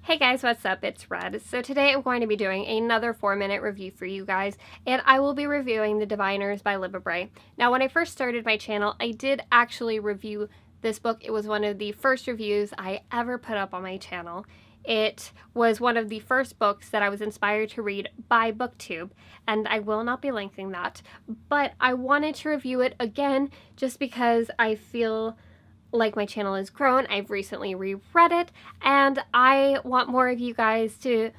Hey guys, what's up? It's Red. So today I'm going to be doing another 4-minute review for you guys, and I will be reviewing The Diviners by Libba Bray. Now, when I first started my channel, I did actually review this book. It was one of the first reviews I ever put up on my channel. It was one of the first books that I was inspired to read by BookTube, and I will not be linking that, but I wanted to review it again just because I feel like my channel has grown. I've recently reread it, and I want more of you guys to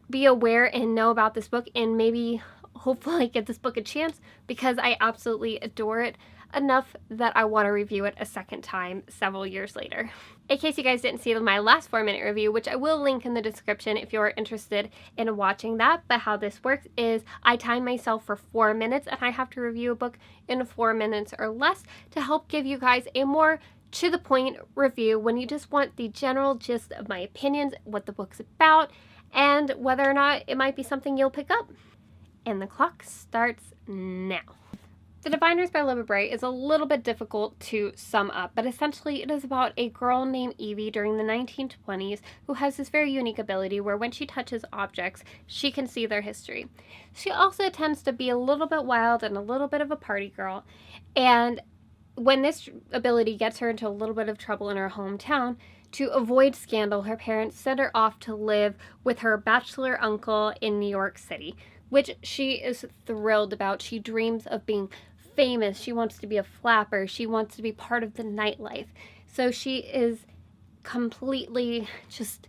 be aware and know about this book and maybe hopefully give this book a chance because I absolutely adore it enough that I want to review it a second time several years later. In case you guys didn't see my last 4-minute review, which I will link in the description if you're interested in watching that, but how this works is I time myself for 4 minutes and I have to review a book in 4 minutes or less to help give you guys a more to the point review when you just want the general gist of my opinions, what the book's about, and whether or not it might be something you'll pick up. And the clock starts now. The Diviners by Libba Bray is a little bit difficult to sum up, but essentially it is about a girl named Evie during the 1920s who has this very unique ability where when she touches objects, she can see their history. She also tends to be a little bit wild and a little bit of a party girl, and when this ability gets her into a little bit of trouble in her hometown, to avoid scandal, her parents send her off to live with her bachelor uncle in New York City, which she is thrilled about. She dreams of being famous. She wants to be a flapper. She wants to be part of the nightlife. So she is completely just,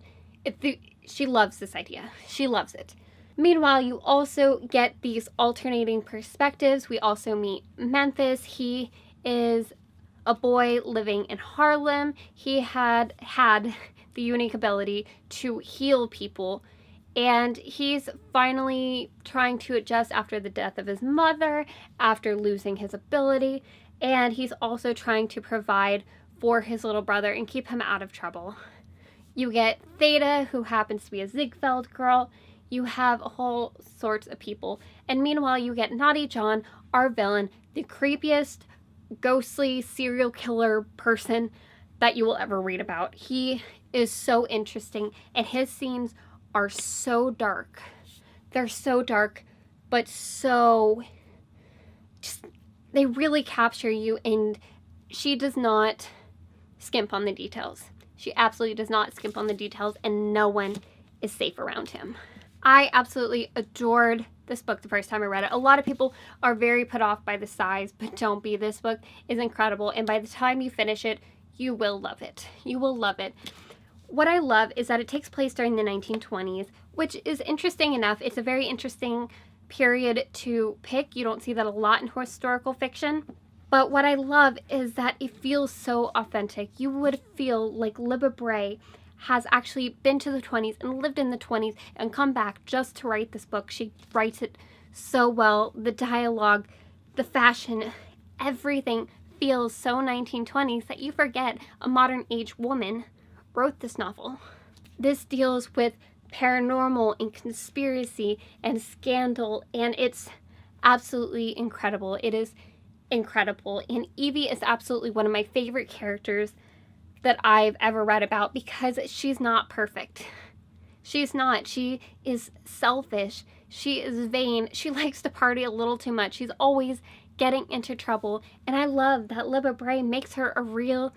she loves this idea. She loves it. Meanwhile, you also get these alternating perspectives. We also meet Memphis. He is a boy living in Harlem. He had the unique ability to heal people, and he's finally trying to adjust after the death of his mother, after losing his ability, and he's also trying to provide for his little brother and keep him out of trouble. You get Theta, who happens to be a Ziegfeld girl. You have a whole sorts of people. And meanwhile, you get Naughty John, our villain, the creepiest, ghostly serial killer person that you will ever read about. He is so interesting, and his scenes are so dark. They're so dark, but so just, they really capture you, and she does not skimp on the details. She absolutely does not skimp on the details, and no one is safe around him. I absolutely adored this book the first time I read it. A lot of people are very put off by the size, but don't be. This book is incredible, and by the time you finish it, you will love it. You will love it. What I love is that it takes place during the 1920s, which is interesting enough. It's a very interesting period to pick. You don't see that a lot in historical fiction. But what I love is that it feels so authentic. You would feel like Libba Bray has actually been to the 20s and lived in the 20s and come back just to write this book. She writes it so well. The dialogue, the fashion, everything feels so 1920s that you forget a modern age woman wrote this novel. This deals with paranormal and conspiracy and scandal, and it's absolutely incredible. It is incredible, and Evie is absolutely one of my favorite characters that I've ever read about because she's not perfect. She's not. She is selfish. She is vain. She likes to party a little too much. She's always getting into trouble. And I love that Libba Bray makes her a real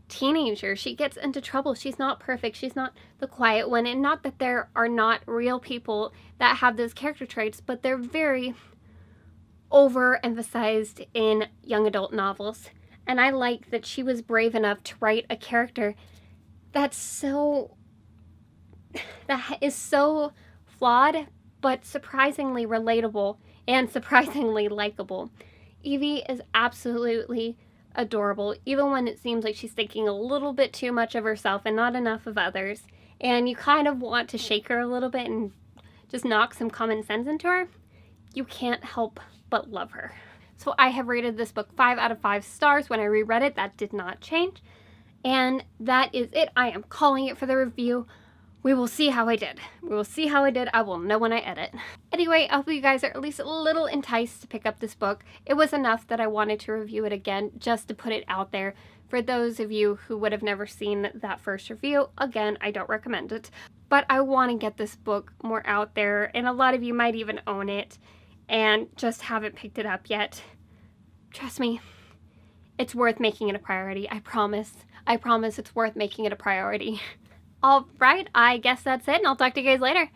teenager. She gets into trouble. She's not perfect. She's not the quiet one. And not that there are not real people that have those character traits, but they're very overemphasized in young adult novels. And I like that she was brave enough to write a character that is so flawed, but surprisingly relatable and surprisingly likable. Evie is absolutely adorable, even when it seems like she's thinking a little bit too much of herself and not enough of others. And you kind of want to shake her a little bit and just knock some common sense into her. You can't help but love her. So I have rated this book 5 out of 5 stars. When I reread it, that did not change. And that is it. I am calling it for the review. We will see how I did. We will see how I did. I will know when I edit. Anyway, I hope you guys are at least a little enticed to pick up this book. It was enough that I wanted to review it again just to put it out there For those of you who would have never seen that first review, again, I don't recommend it. but I want to get this book more out there, and a lot of you might even own it and just haven't picked it up yet. Trust me, it's worth making it a priority. I promise. I promise it's worth making it a priority. All right, I guess that's it, and I'll talk to you guys later.